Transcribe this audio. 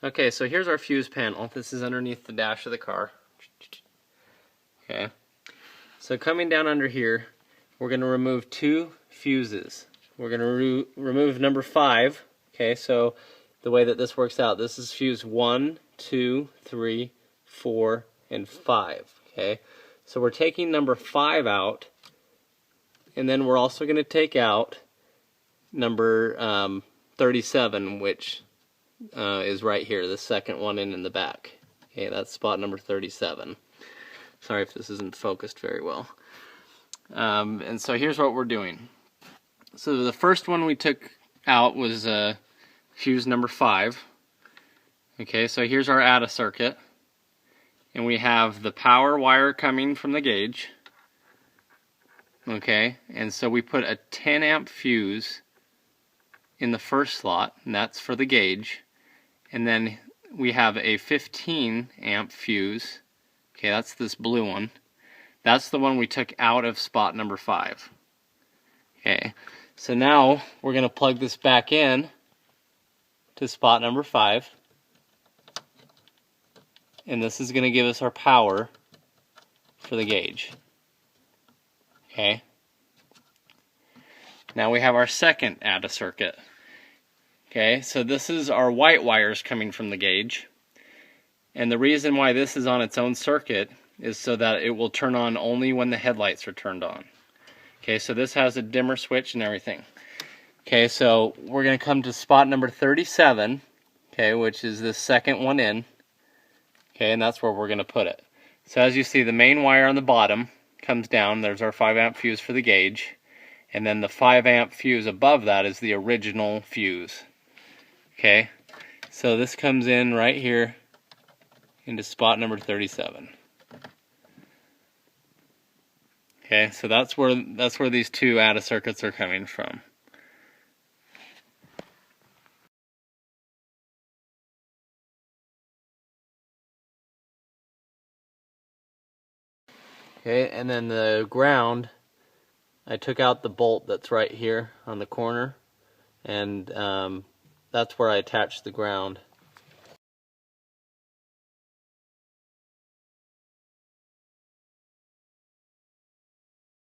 Okay, so here's our fuse panel. This is underneath the dash of the car. Okay, so coming down under here, we're going to remove 2 fuses. We're going to remove number 5. Okay, so the way that this works out, this is fuse 1, 2, 3, 4, and 5. Okay, so we're taking number 5 out, and then we're also going to take out number 37, which is right here, the second one in the back. Okay, that's spot number 37. Sorry if this isn't focused very well. And so here's what we're doing. So the first one we took out was fuse number 5. Okay, so here's our ATA circuit. And we have the power wire coming from the gauge. Okay, and so we put a 10 amp fuse in the first slot, and that's for the gauge. And then we have a 15 amp fuse. Okay, that's this blue one. That's the one we took out of spot number 5. Okay, so now we're going to plug this back in to spot number 5. And this is going to give us our power for the gauge. Okay. Now we have our second ATA circuit. Okay, so this is our white wires coming from the gauge. And the reason why this is on its own circuit is so that it will turn on only when the headlights are turned on. Okay, so this has a dimmer switch and everything. Okay, so we're going to come to spot number 37, okay, which is the second one in. Okay, and that's where we're going to put it. So as you see, the main wire on the bottom comes down. There's our 5 amp fuse for the gauge. And then the 5 amp fuse above that is the original fuse. Okay, so this comes in right here into spot number 37. Okay, so that's where these 2 ATA circuits are coming from. Okay, and then the ground, I took out the bolt that's right here on the corner, and that's where I attached the ground.